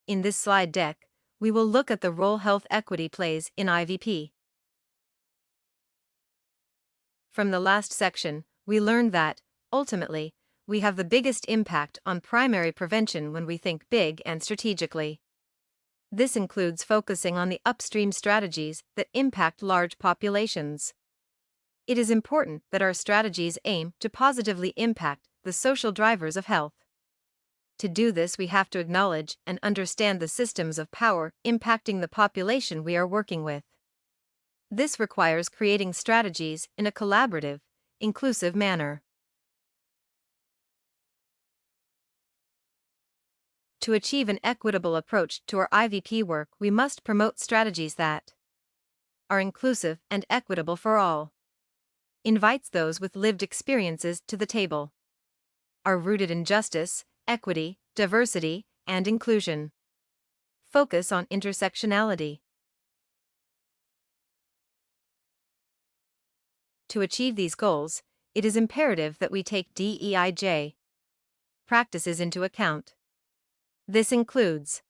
In this slide deck, we will look at the role health equity plays in IVP. From the last section, we learned that, ultimately, we have the biggest impact on primary prevention when we think big and strategically. This includes focusing on the upstream strategies that impact large populations. It is important that our strategies aim to positively impact the social drivers of health. To do this, we have to acknowledge and understand the systems of power impacting the population we are working with. This requires creating strategies in a collaborative, inclusive manner. To achieve an equitable approach to our IVP work, we must promote strategies that are inclusive and equitable for all, invites those with lived experiences to the table, are rooted in justice, equity, diversity, and inclusion, focus on intersectionality. To achieve these goals, it is imperative that we take DEIJ practices into account. This includes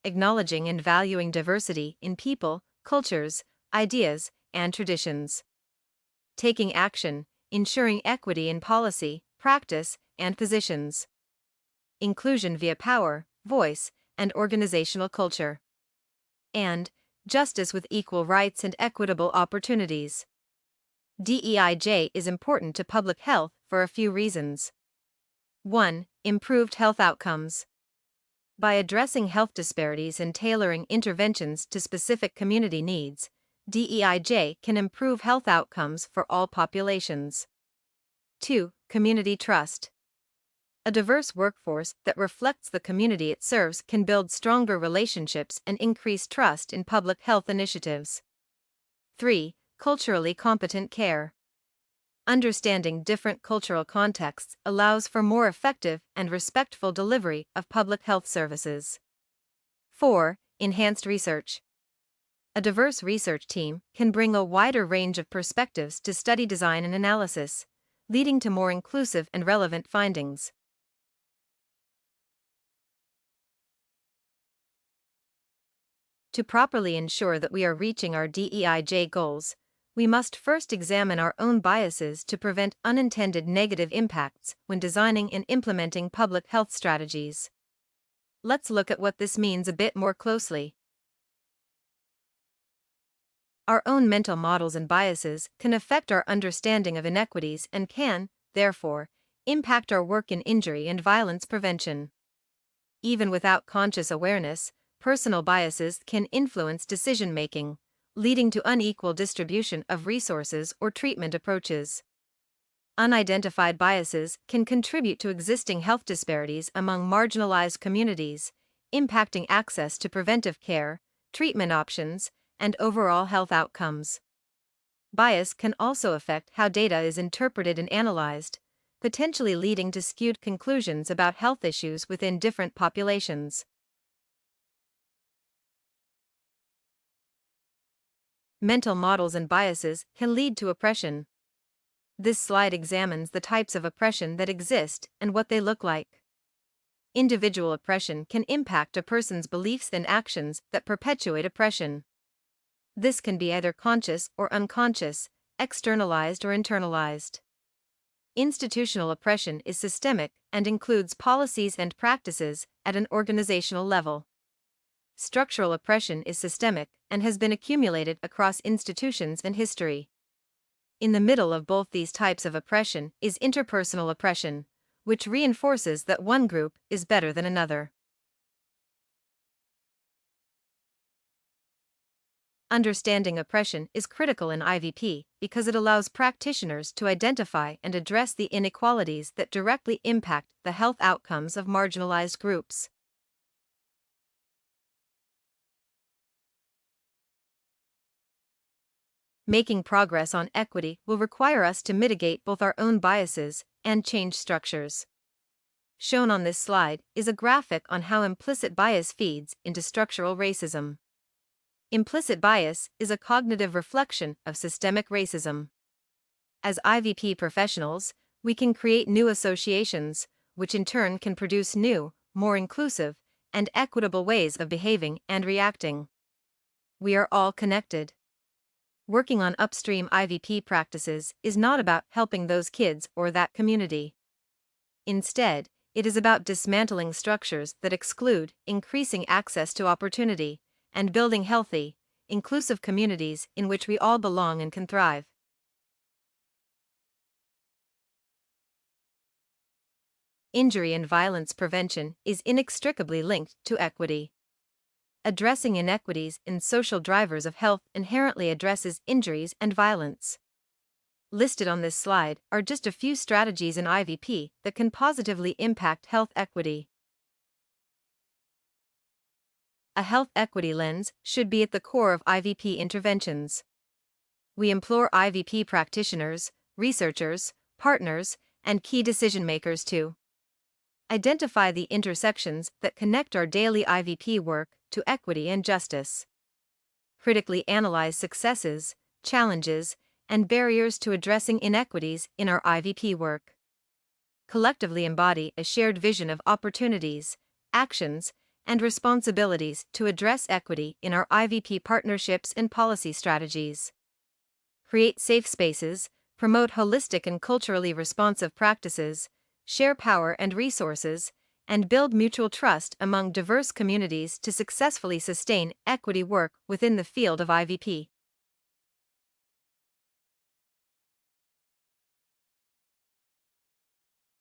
acknowledging and valuing diversity in people, cultures, ideas, and traditions, taking action, ensuring equity in policy, practice, and positions, inclusion via power, voice, and organizational culture, and justice with equal rights and equitable opportunities. DEIJ is important to public health for a few reasons. 1. Improved health outcomes. By addressing health disparities and tailoring interventions to specific community needs, DEIJ can improve health outcomes for all populations. 2. Community trust. A diverse workforce that reflects the community it serves can build stronger relationships and increase trust in public health initiatives. 3. Culturally competent care. Understanding different cultural contexts allows for more effective and respectful delivery of public health services. 4. Enhanced research. A diverse research team can bring a wider range of perspectives to study design and analysis, leading to more inclusive and relevant findings. To properly ensure that we are reaching our DEIJ goals, we must first examine our own biases to prevent unintended negative impacts when designing and implementing public health strategies. Let's look at what this means a bit more closely. Our own mental models and biases can affect our understanding of inequities and can, therefore, impact our work in injury and violence prevention. Even without conscious awareness, personal biases can influence decision-making, leading to unequal distribution of resources or treatment approaches. Unidentified biases can contribute to existing health disparities among marginalized communities, impacting access to preventive care, treatment options, and overall health outcomes. Bias can also affect how data is interpreted and analyzed, potentially leading to skewed conclusions about health issues within different populations. Mental models and biases can lead to oppression. This slide examines the types of oppression that exist and what they look like. Individual oppression can impact a person's beliefs and actions that perpetuate oppression. This can be either conscious or unconscious, externalized or internalized. Institutional oppression is systemic and includes policies and practices at an organizational level. Structural oppression is systemic and has been accumulated across institutions and history. In the middle of both these types of oppression is interpersonal oppression, which reinforces that one group is better than another. Understanding oppression is critical in IVP because it allows practitioners to identify and address the inequalities that directly impact the health outcomes of marginalized groups. Making progress on equity will require us to mitigate both our own biases and change structures. Shown on this slide is a graphic on how implicit bias feeds into structural racism. Implicit bias is a cognitive reflection of systemic racism. As IVP professionals, we can create new associations, which in turn can produce new, more inclusive, and equitable ways of behaving and reacting. We are all connected. Working on upstream IVP practices is not about helping those kids or that community. Instead, it is about dismantling structures that exclude, increasing access to opportunity, and building healthy, inclusive communities in which we all belong and can thrive. Injury and violence prevention is inextricably linked to equity. Addressing inequities in social drivers of health inherently addresses injuries and violence. Listed on this slide are just a few strategies in IVP that can positively impact health equity. A health equity lens should be at the core of IVP interventions. We implore IVP practitioners, researchers, partners, and key decision-makers to identify the intersections that connect our daily IVP work to equity and justice. Critically analyze successes, challenges, and barriers to addressing inequities in our IVP work. Collectively embody a shared vision of opportunities, actions, and responsibilities to address equity in our IVP partnerships and policy strategies. Create safe spaces, promote holistic and culturally responsive practices, share power and resources, and build mutual trust among diverse communities to successfully sustain equity work within the field of IVP.